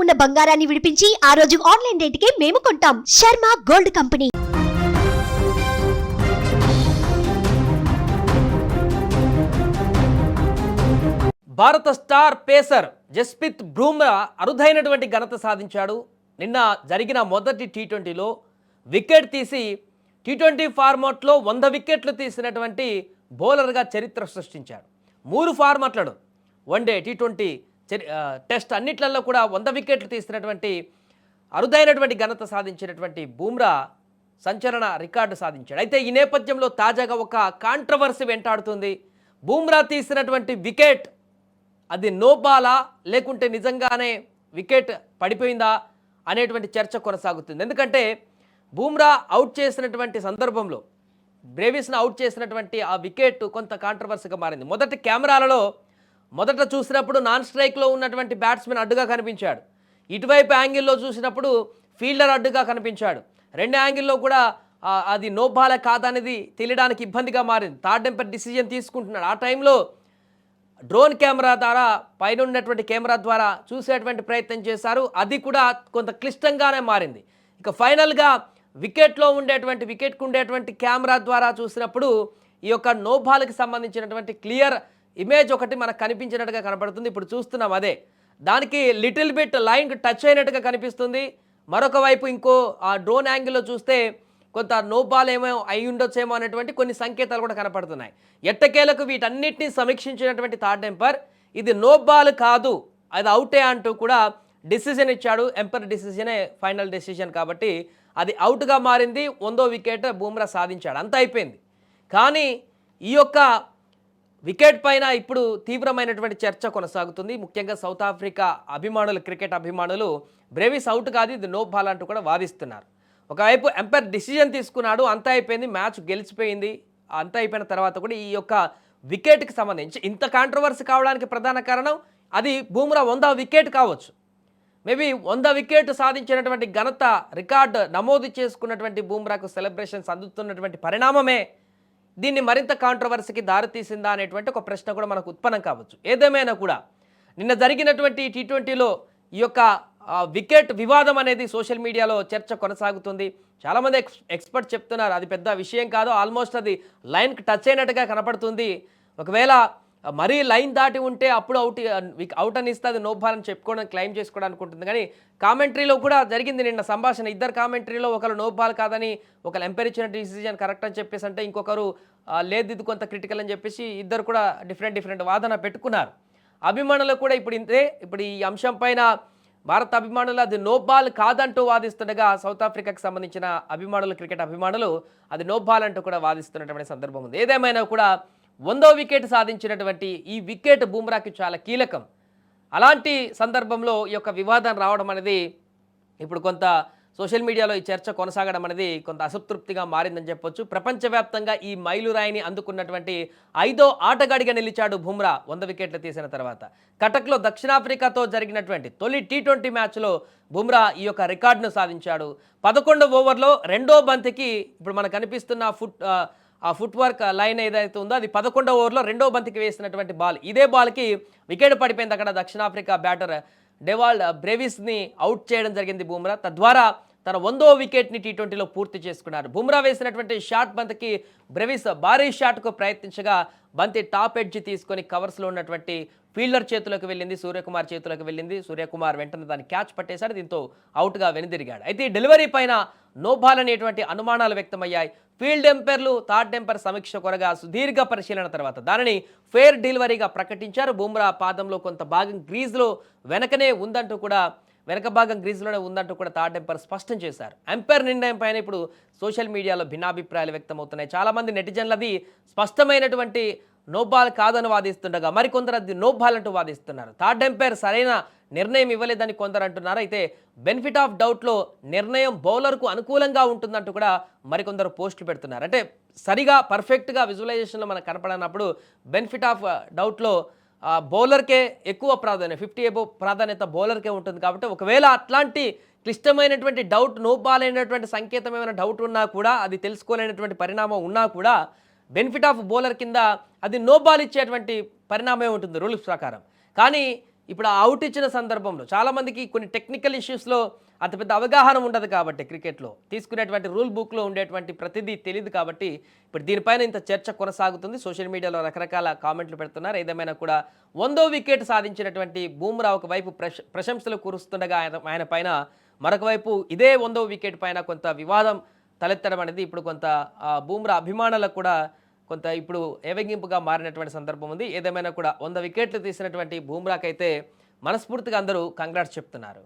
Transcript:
ఉన్న బంగారాన్ని విడిపించి ఆ రోజు ఆన్లైన్ రేటుకే మేము కొంటాం. Sharma gold company. భారత స్టార్ పేసర్ జస్ప్రీత్ బుమ్రా అరుదైనటువంటి ఘనత సాధించాడు. నిన్న జరిగిన మొదటి టీ20లో వికెట్ తీసి టీ20 ఫార్మాట్లో 100 వికెట్లు తీసినటువంటి బౌలర్గా చరిత్ర సృష్టించాడు. 3 ఫార్మాట్లను వన్డే, టీ20, టెస్ట్ అన్నిట్లలో కూడా 100 వికెట్లు తీసినటువంటి అరుదైనటువంటి ఘనత సాధించినటువంటి బుమ్రా సంచలన రికార్డు సాధించాడు. అయితే ఈ నేపథ్యంలో తాజాగా ఒక కాంట్రవర్సీ వెంటాడుతుంది. బుమ్రా తీసినటువంటి వికెట్ అది నో బాలా లేకుంటే నిజంగానే వికెట్ పడిపోయిందా అనేటువంటి చర్చ కొనసాగుతుంది. ఎందుకంటే బుమ్రా అవుట్ చేసినటువంటి సందర్భంలో, బ్రేవిస్ను అవుట్ చేసినటువంటి ఆ వికెట్ కొంత కాంట్రవర్సీగా మారింది. మొదటి కెమెరాలలో మొదట చూసినప్పుడు నాన్ స్ట్రైక్లో ఉన్నటువంటి బ్యాట్స్మెన్ అడ్డుగా కనిపించాడు. ఇటువైపు యాంగిల్లో చూసినప్పుడు ఫీల్డర్ అడ్డుగా కనిపించాడు. రెండు యాంగిల్లో కూడా అది నో బాలా కాదనేది తెలియడానికి ఇబ్బందిగా మారింది. థర్డ్ ఎంపైర్ డిసిజన్ తీసుకుంటున్నాడు. ఆ టైంలో డ్రోన్ కెమెరా ద్వారా, పైన ఉన్నటువంటి కెమెరా ద్వారా చూసేటువంటి ప్రయత్నం చేశారు. అది కూడా కొంత క్లిష్టంగానే మారింది. ఇక ఫైనల్గా వికెట్కు ఉండేటువంటి కెమెరా ద్వారా చూసినప్పుడు ఈ యొక్క నో బాల్కి సంబంధించినటువంటి క్లియర్ ఇమేజ్ ఒకటి మనకు కనిపించినట్టుగా కనపడుతుంది. ఇప్పుడు చూస్తున్నాం అదే. దానికి లిటిల్ బిట్ లైన్ టచ్ అయినట్టుగా కనిపిస్తుంది. మరొక వైపు ఇంకో ఆ డ్రోన్ యాంగిల్లో చూస్తే కొంత నో బాల్ ఏమో అయి ఉండొచ్చేమో అనేటువంటి కొన్ని సంకేతాలు కూడా కనపడుతున్నాయి. ఎట్టకేలకు వీటన్నిటిని సమీక్షించినటువంటి థర్డ్ ఎంపైర్ ఇది నో బాల్ కాదు, అది అవుటే అంటూ కూడా డిసిజన్ ఇచ్చాడు. ఎంపైర్ డిసిజనే ఫైనల్ డిసిజన్ కాబట్టి అది అవుట్గా మారింది. 100వ వికెట్ బుమ్రా సాధించాడు. అంతా అయిపోయింది. కానీ ఈ యొక్క వికెట్ పైన ఇప్పుడు తీవ్రమైనటువంటి చర్చ కొనసాగుతుంది. ముఖ్యంగా సౌత్ ఆఫ్రికా అభిమానులు, క్రికెట్ అభిమానులు బ్రేవిస్ అవుట్ కాదు, ఇది నో బాల్ అంటూ కూడా వాదిస్తున్నారు. ఒకవైపు ఎంపైర్ డిసిజన్ తీసుకున్నాడు, అంతా అయిపోయింది, మ్యాచ్ గెలిచిపోయింది. అంతా అయిపోయిన తర్వాత కూడా ఈ యొక్క వికెట్కి సంబంధించి ఇంత కాంట్రవర్సీ కావడానికి ప్రధాన కారణం అది బుమ్రా 100వ వికెట్ కావచ్చు. మేబీ 100 వికెట్ సాధించినటువంటి ఘనత రికార్డు నమోదు చేసుకున్నటువంటి బుమ్రాకు సెలబ్రేషన్స్ అందుతున్నటువంటి పరిణామమే దీన్ని మరింత కాంట్రవర్సీకి దారితీసిందా అనేటువంటి ఒక ప్రశ్న కూడా మనకు ఉత్పన్నం కావచ్చు. ఏదేమైనా కూడా నిన్న జరిగినటువంటి టీ20లో ఈ యొక్క వికెట్ వివాదం అనేది సోషల్ మీడియాలో చర్చ కొనసాగుతుంది. చాలామంది ఎక్స్పర్ట్ చెప్తున్నారు అది పెద్ద విషయం కాదు, ఆల్మోస్ట్ అది లైన్కి టచ్ అయినట్టుగా కనపడుతుంది. ఒకవేళ మరీ లైన్ దాటి ఉంటే అప్పుడు అవుట్ అని ఇస్తే అది నో బాల్ అని చెప్పుకోవడానికి, క్లెయిమ్ చేసుకోవడానికి ఉంటుంది. కానీ కామెంటరీలో కూడా జరిగింది నిన్న సంభాషణ. ఇద్దరు కామెంటరీలో ఒకరు నో బాల్ కాదని, ఒకరు ఎంపైర్ ఇచ్చిన డిసిజన్ కరెక్ట్ అని చెప్పేసి అంటే, ఇంకొకరు లేదు ఇది కొంత క్రిటికల్ అని చెప్పేసి ఇద్దరు కూడా డిఫరెంట్ వాదన పెట్టుకున్నారు. అభిమానులు కూడా ఇప్పుడు ఈ అంశం పైన భారత అభిమానులు అది నో బాల్ కాదంటూ వాదిస్తుండగా, సౌత్ ఆఫ్రికాకి సంబంధించిన అభిమానులు, క్రికెట్ అభిమానులు అది నో బాల్ అంటూ కూడా వాదిస్తున్నటువంటి సందర్భం ఉంది. ఏదేమైనా కూడా 100వ వికెట్ సాధించినటువంటి ఈ వికెట్ బుమ్రాకి చాలా కీలకం. అలాంటి సందర్భంలో ఈ యొక్క వివాదం రావడం అనేది ఇప్పుడు కొంత సోషల్ మీడియాలో ఈ చర్చ కొనసాగడం అనేది కొంత అసంతృప్తిగా మారిందని చెప్పొచ్చు. ప్రపంచవ్యాప్తంగా ఈ మైలురాయిని అందుకున్నటువంటి 5వ ఆటగాడిగా నిలిచాడు బుమ్రా 100 వికెట్లు తీసిన తర్వాత. కటక్లో దక్షిణాఫ్రికాతో జరిగినటువంటి తొలి టీ20 మ్యాచ్లో బుమ్రా ఈ యొక్క రికార్డును సాధించాడు. 11వ ఓవర్లో రెండో బంతికి ఇప్పుడు మనకు కనిపిస్తున్న ఫుట్ వర్క్ లైన్ ఏదైతే ఉందో అది 11వ ఓవర్లో రెండో బంతికి వేసినటువంటి బాల్. ఇదే బాల్కి వికెట్ పడిపోయింది. అక్కడ దక్షిణాఫ్రికా బ్యాటర్ డెవాల్డ్ బ్రేవిస్ని అవుట్ చేయడం జరిగింది బుమ్రా. తద్వారా తన 100వ వికెట్ని టీ20లో పూర్తి చేసుకున్నారు. బుమ్రా వేసినటువంటి షాట్ బంతికి బ్రేవిస్ భారీ షాట్కు ప్రయత్నించగా బంతి టాప్ ఎడ్జ్ తీసుకొని కవర్స్లో ఉన్నటువంటి ఫీల్డర్ చేతులకు వెళ్ళింది, సూర్యకుమార్ చేతులకు వెళ్ళింది. సూర్యకుమార్ వెంటనే దాన్ని క్యాచ్ పట్టేశాడు. దీంతో అవుట్గా వెనుదిరిగాడు. అయితే ఈ డెలివరీ పైన నో బాల్ అనేటువంటి అనుమానాలు వ్యక్తమయ్యాయి. ఫీల్డ్ ఎంపైర్లు, థర్డ్ ఎంపైర్ సమీక్ష కొరగా సుదీర్ఘ పరిశీలన తర్వాత దానిని ఫెయిర్ డెలివరీగా ప్రకటించారు. బుమ్రా పాదంలో కొంత భాగం గ్రీజ్లో వెనక భాగం గ్రీజ్లోనే ఉందంటూ కూడా థర్డ్ ఎంపైర్ స్పష్టం చేశారు. ఎంపైర్ నిర్ణయం పైన ఇప్పుడు సోషల్ మీడియాలో భిన్నాభిప్రాయాలు వ్యక్తమవుతున్నాయి. చాలామంది నెటిజన్లది స్పష్టమైనటువంటి నో బాల్ కాదని వాదిస్తుండగా మరికొందరు అది నో బాల్ అంటూ వాదిస్తున్నారు. థర్డ్ ఎంపైర్ సరైన నిర్ణయం ఇవ్వలేదని కొందరు అంటున్నారు. అయితే బెనిఫిట్ ఆఫ్ డౌట్లో నిర్ణయం బౌలర్కు అనుకూలంగా ఉంటుందంటూ కూడా మరికొందరు పోస్టులు పెడుతున్నారు. అంటే సరిగా పర్ఫెక్ట్గా విజువలైజేషన్లో మనకు కనపడనప్పుడు బెనిఫిట్ ఆఫ్ డౌట్లో బౌలర్కే ఎక్కువ ప్రాధాన్యత, 50 అబోవ్ ప్రాధాన్యత బౌలర్కే ఉంటుంది. కాబట్టి ఒకవేళ అట్లాంటి క్లిష్టమైనటువంటి డౌట్, నో బాల్ అయినటువంటి సంకేతం ఏమైనా డౌట్ ఉన్నా కూడా, అది తెలుసుకోలేనటువంటి పరిణామం ఉన్నా కూడా బెనిఫిట్ ఆఫ్ బౌలర్ కింద అది నో బాల్ ఇచ్చేటువంటి పరిణామం ఉంటుంది రూల్స్ ప్రకారం. కానీ ఇప్పుడు ఆ అవుట్ ఇచ్చిన సందర్భంలో చాలామందికి కొన్ని టెక్నికల్ ఇష్యూస్లో అంత పెద్ద అవగాహన ఉండదు కాబట్టి క్రికెట్లో తీసుకునేటువంటి రూల్ బుక్లో ఉండేటువంటి ప్రతిదీ తెలియదు కాబట్టి ఇప్పుడు దీనిపైన ఇంత చర్చ కొనసాగుతుంది. సోషల్ మీడియాలో రకరకాల కామెంట్లు పెడుతున్నారు. ఏదేమైనా కూడా 100వ వికెట్ సాధించినటువంటి బూమ్రా ఒకవైపు ప్రశంసలు కురుస్తుండగా ఆయన పైన మరొక వైపు ఇదే 100వ వికెట్ పైన కొంత వివాదం తలెత్తడం అనేది ఇప్పుడు కొంత బూమ్రా అభిమానులకు కూడా కొంత ఇప్పుడు ఏవగింపుగా మారినటువంటి సందర్భం ఉంది. ఏదేమైనా కూడా 100 వికెట్లు తీసినటువంటి బూమ్రాకైతే మనస్ఫూర్తిగా అందరూ కంగ్రాట్స్ చెప్తున్నారు.